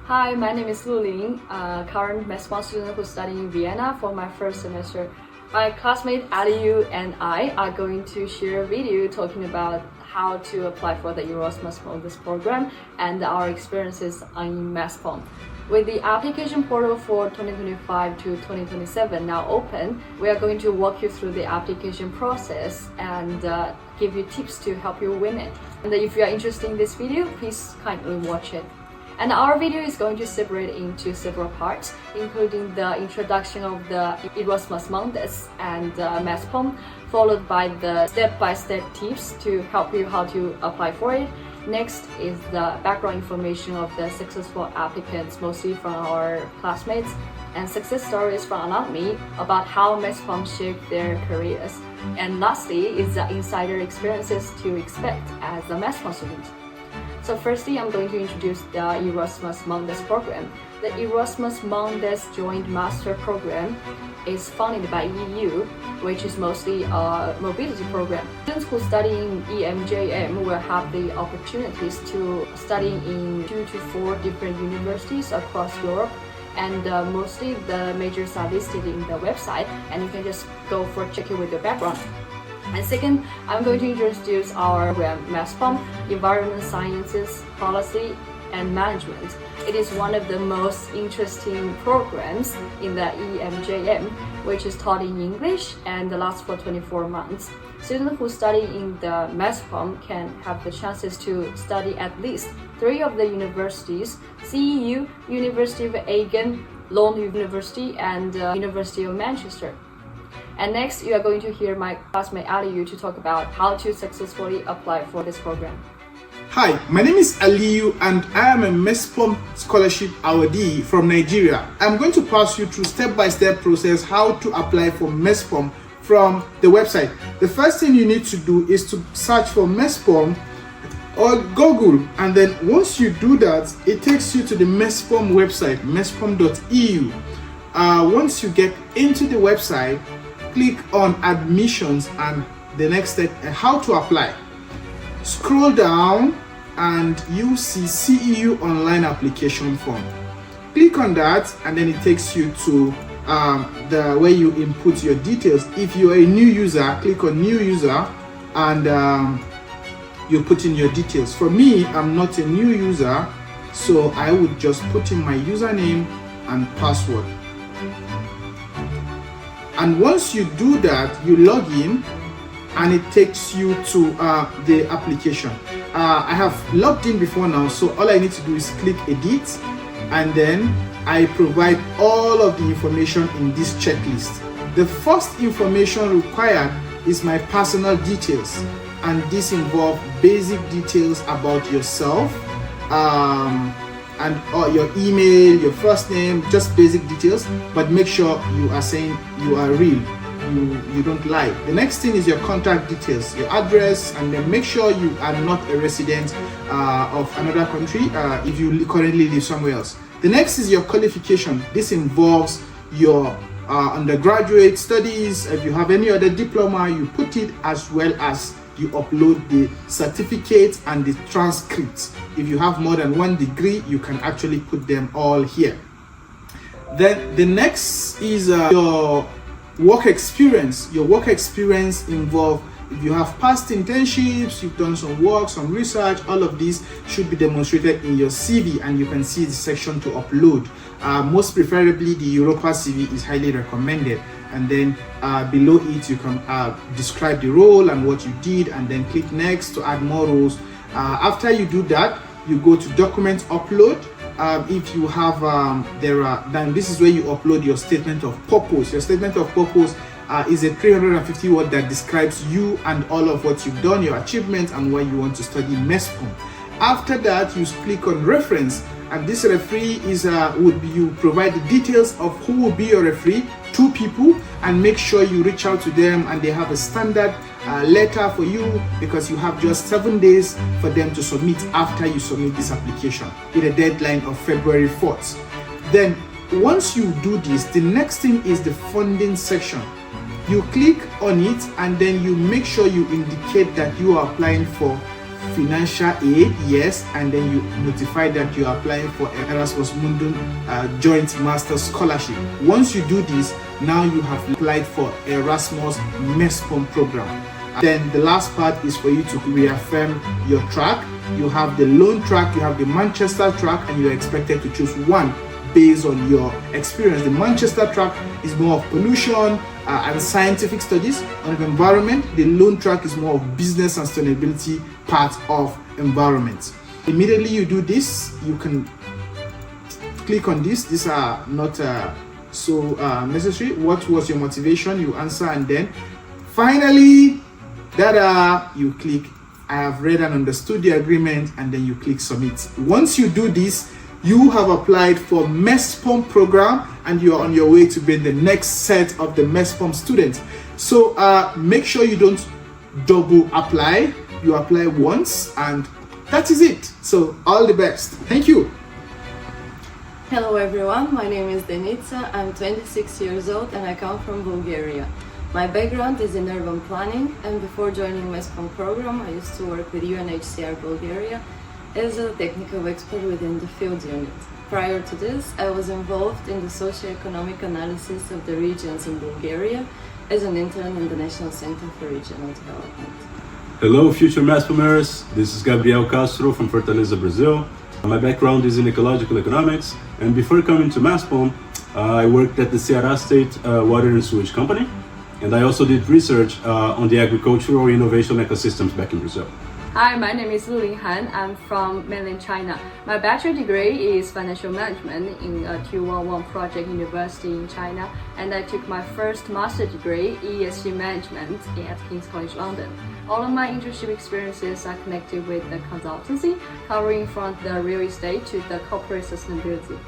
Hi, my name is Lu Ling, current MESPOM student who's studying in Vienna for my first semester. My classmate Aliyu and I are going to share a video talking about how to apply for the Erasmus Mundus program and our experiences in MESPOM. With the application portal for 2025 to 2027 now open, we are going to walk you through the application process and give you tips to help you win it. And if you are interested in this video, please kindly watch it. And our video is going to separate into several parts, including the introduction of the Erasmus Mundus and MESPOM, followed by the step-by-step tips to help you how to apply for it. Next is the background information of the successful applicants, mostly from our classmates, and success stories from alumni about how MESPOM shaped their careers. And lastly is the insider experiences to expect as a MESPOM student. So firstly, I'm going to introduce the Erasmus Mundus program. The Erasmus Mundus Joint Master Program is funded by EU, which is mostly a mobility program. Students who study in EMJM will have the opportunities to study in 2 to 4 different universities across Europe, and mostly the majors are listed in the website, and you can just go for check it with your background. And second, I'm going to introduce our program, MESPOM, Environment Sciences, Policy and Management. It is one of the most interesting programs in the EMJM, which is taught in English and lasts for 24 months. Students who study in the MESPOM can have the chances to study at least 3 of the universities: CEU, University of Aigen, Lund University, and University of Manchester. And next, you are going to hear my classmate Aliyu to talk about how to successfully apply for this program. Hi, my name is Aliyu and I am a MESPOM scholarship awardee from Nigeria. I'm going to pass you through step-by-step process how to apply for MESPOM from the website. The first thing you need to do is to search for MESPOM or Google, and then once you do that, it takes you to the MESPOM website, mespom.eu. Once you get into the website, click on admissions and the next step, how to apply. Scroll down and you see CEU online application form. Click on that and then it takes you to the where you input your details. If you are a new user, click on new user and you put in your details. For me, I'm not a new user, so I would just put in my username and password. And once you do that, you log in and it takes you to the application. I have logged in before now, so all I need to do is click edit, and then I provide all of the information in this checklist. The first information required is my personal details, and this involves basic details about yourself, and your email, your first name, just basic details, but make sure you are saying you are real, you don't lie. The next thing is your contact details, your address, and then make sure you are not a resident of another country if you currently live somewhere else. The next is your qualification. This involves your undergraduate studies. If you have any other diploma, you put it, as well as you upload the certificate and the transcripts. If you have more than 1 degree, you can actually put them all here. Then the next is your work experience. Your work experience involves, if you have past internships, you've done some work, some research, all of these should be demonstrated in your CV, and you can see the section to upload. Most preferably, the Europa CV is highly recommended. And then below it, you can describe the role and what you did, and then click next to add more roles. After you do that, you go to document upload. If you have, then this is where you upload your statement of purpose. Your statement of purpose is a 350 word that describes you and all of what you've done, your achievements, and why you want to study MESPOM. After that, you click on reference, and this referee is you provide the details of who will be your referee, 2 people, and make sure you reach out to them, and they have a standard letter for you, because you have just 7 days for them to submit after you submit this application, with a deadline of February 4th. Then once you do this, the next thing is the funding section. You click on it and then you make sure you indicate that you are applying for financial aid, yes, and then you notify that you are applying for Erasmus Mundus joint master scholarship. Once you do this, now you have applied for Erasmus MESPOM program. Then the last part is for you to reaffirm your track. You have the London track, you have the Manchester track, and you're expected to choose one based on your experience. The Manchester track is more of pollution and scientific studies on the environment. The London track is more of business and sustainability part of environment. Immediately you do this, you can click on this. These are not so necessary. What was your motivation? You answer, and then finally, you click I have read and understood the agreement, and then you click submit. Once you do this, you have applied for MESPOM program and you are on your way to being the next set of the MESPOM students. So make sure you don't double apply. You apply once and that is it. So all the best. Thank you. Hello everyone, my name is Denica. I'm 26 years old and I come from Bulgaria. My background is in urban planning, and before joining MESPOM program, I used to work with UNHCR Bulgaria as a technical expert within the field unit. Prior to this, I was involved in the socio-economic analysis of the regions in Bulgaria as an intern in the National Center for Regional Development. Hello future MESPOMers, this is Gabriel Castro from Fortaleza, Brazil. My background is in ecological economics, and before coming to MESPOM, I worked at the Ceará State Water and Sewage Company, and I also did research on the agricultural innovation ecosystems back in Brazil. Hi, my name is Lulin Han. I'm from mainland China. My bachelor degree is financial management in a 211 Project University in China, and I took my first master degree ESG management at King's College London. All of my internship experiences are connected with the consultancy, covering from the real estate to the corporate sustainability.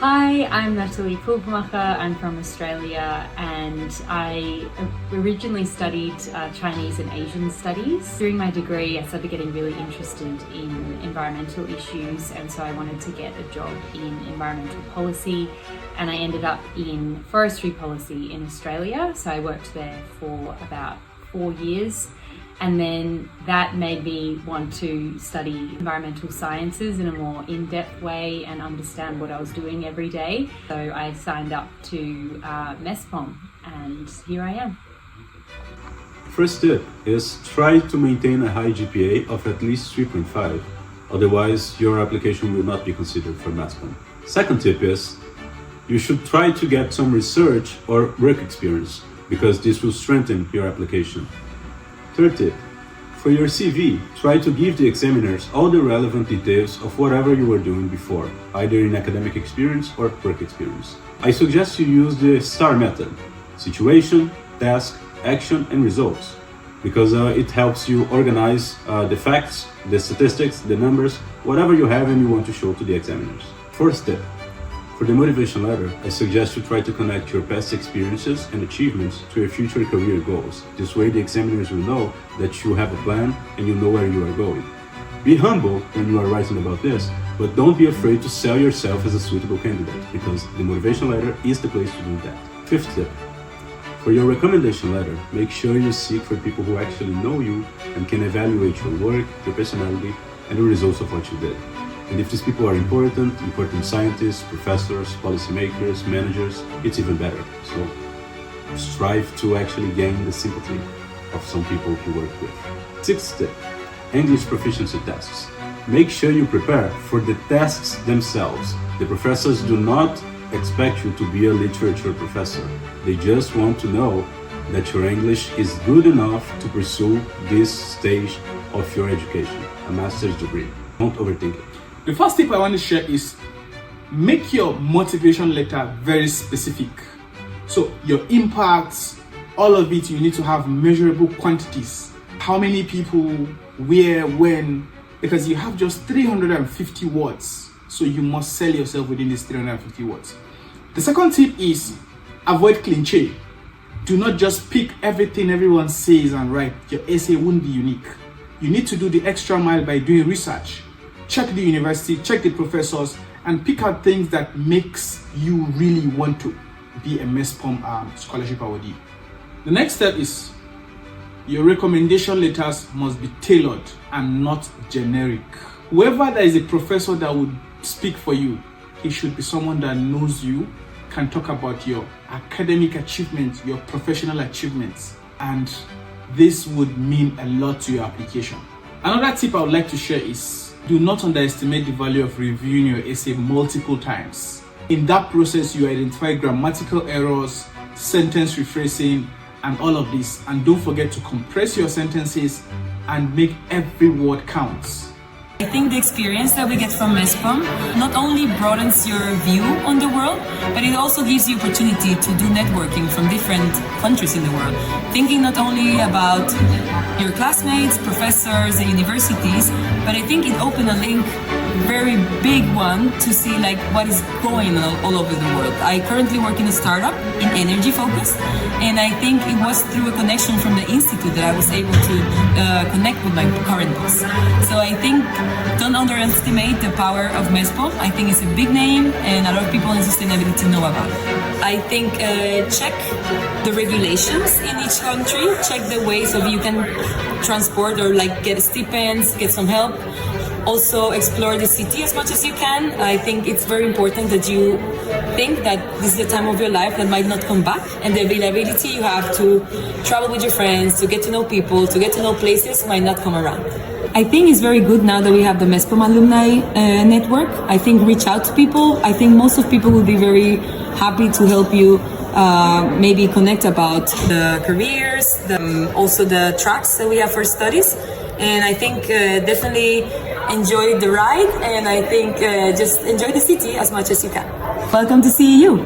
Hi, I'm Natalie Pulvermacher. I'm from Australia and I originally studied Chinese and Asian studies. During my degree, I started getting really interested in environmental issues, and so I wanted to get a job in environmental policy, and I ended up in forestry policy in Australia. So I worked there for about 4 years. And then that made me want to study environmental sciences in a more in-depth way and understand what I was doing every day. So I signed up to MESPOM, and here I am. First tip is try to maintain a high GPA of at least 3.5, otherwise your application will not be considered for MESPOM. Second tip is you should try to get some research or work experience, because this will strengthen your application. Third tip, for your CV, try to give the examiners all the relevant details of whatever you were doing before, either in academic experience or work experience. I suggest you use the STAR method: situation, task, action, and results, because it helps you organize the facts, the statistics, the numbers, whatever you have and you want to show to the examiners. Fourth tip, for the motivation letter, I suggest you try to connect your past experiences and achievements to your future career goals. This way the examiners will know that you have a plan and you know where you are going. Be humble when you are writing about this, but don't be afraid to sell yourself as a suitable candidate, because the motivation letter is the place to do that. Fifth tip, for your recommendation letter, make sure you seek for people who actually know you and can evaluate your work, your personality, and the results of what you did. And if these people are important scientists, professors, policymakers, managers, it's even better. So strive to actually gain the sympathy of some people you work with. Sixth tip, English proficiency tests. Make sure you prepare for the tests themselves. The professors do not expect you to be a literature professor. They just want to know that your English is good enough to pursue this stage of your education, a master's degree. Don't overthink it. The first tip I want to share is make your motivation letter very specific. So your impacts, all of it, you need to have measurable quantities. How many people, where, when, because you have just 350 words. So you must sell yourself within these 350 words. The second tip is avoid cliché. Do not just pick everything everyone says and write. Your essay won't be unique. You need to do the extra mile by doing research. Check the university, check the professors, and pick out things that makes you really want to be a MESPOM scholarship awardee. The next step is Your recommendation letters must be tailored and not generic. Whoever that is a professor that would speak for you, he should be someone that knows you, can talk about your academic achievements, your professional achievements, and this would mean a lot to your application. Another tip I would like to share is do not underestimate the value of reviewing your essay multiple times. In that process, you identify grammatical errors, sentence rephrasing, and all of this. And don't forget to compress your sentences and make every word count. I think the experience that we get from MESPOM not only broadens your view on the world, but it also gives you opportunity to do networking from different countries in the world. Thinking not only about your classmates, professors, and universities, but I think it opened a link, very big one, to see like what is going on all over the world. I currently work in a startup in energy focus, and I think it was through a connection from the institute that I was able to connect with my current boss. So I think don't underestimate the power of MESPOM. I think it's a big name and a lot of people in sustainability know about it. I think check the regulations in each country, check the ways of you can transport or like get stipends, get some help. Also explore the city as much as you can. I think it's very important that you think that this is the time of your life that might not come back, and the availability you have to travel with your friends, to get to know people, to get to know places might not come around. I think it's very good now that we have the MESPOM alumni network. I think reach out to people. I think most of people will be very happy to help you maybe connect about the careers, also the tracks that we have for studies. And I think definitely enjoy the ride, and I think just enjoy the city as much as you can. Welcome to CEU.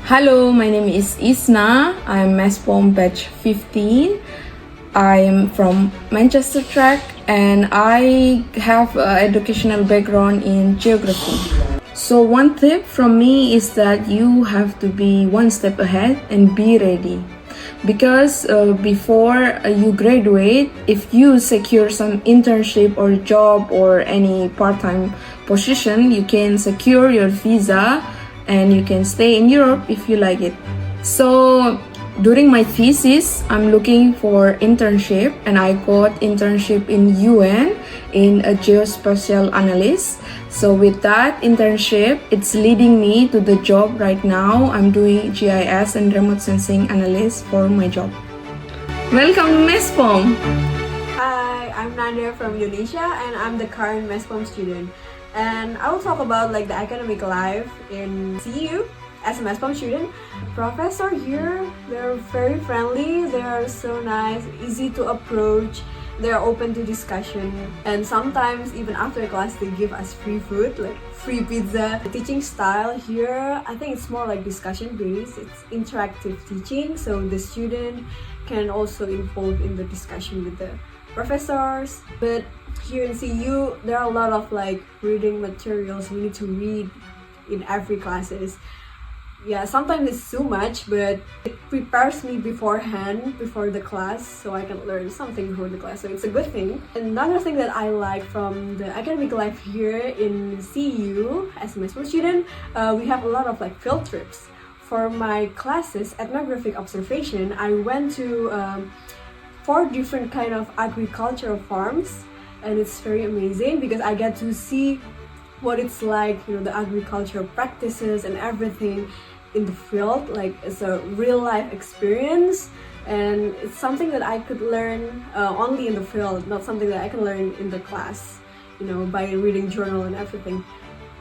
Hello, my name is Isna. I'm MESPOM batch 15. I'm from Manchester track and I have an educational background in geography. So one tip from me is that you have to be one step ahead and be ready. Because before you graduate, if you secure some internship or job or any part-time position, you can secure your visa and you can stay in Europe if you like it. So during my thesis, I'm looking for internship, and I got internship in UN in a geospatial analyst. So with that internship, it's leading me to the job right now. I'm doing GIS and remote sensing analyst for my job. Welcome to MESPOM. Hi, I'm Nadia from Indonesia, and I'm the current MESPOM student. And I will talk about like the academic life in CEU as a MESPOM student. Professor here, they're very friendly, they are so nice, easy to approach, they're open to discussion, and sometimes even after class they give us free food, like free pizza. The teaching style here, I think it's more like discussion based, it's interactive teaching, so the student can also involve in the discussion with the professors. But here in CU, there are a lot of like reading materials we need to read in every classes. Yeah, sometimes it's too much, but it prepares me beforehand, before the class, so I can learn something before the class, so it's a good thing. Another thing that I like from the academic life here in CEU as a MESPOM student, we have a lot of like field trips. For my classes, ethnographic observation, I went to 4 different kind of agricultural farms, and it's very amazing because I get to see what it's like, you know, the agricultural practices and everything in the field. Like, it's a real life experience, and it's something that I could learn only in the field, not something that I can learn in the class, you know, by reading journal and everything.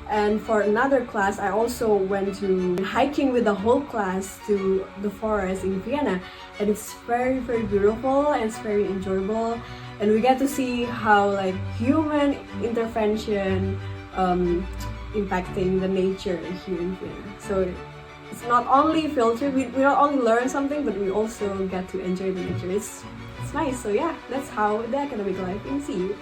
And for another class, I also went to hiking with the whole class to the forest in Vienna, and it's very, very beautiful and it's very enjoyable, and we get to see how like human intervention impacting the nature here in Vienna. So it's not only field trip, we not only learn something, but we also get to enjoy the nature. It's nice. So yeah, that's how the academic life in CU.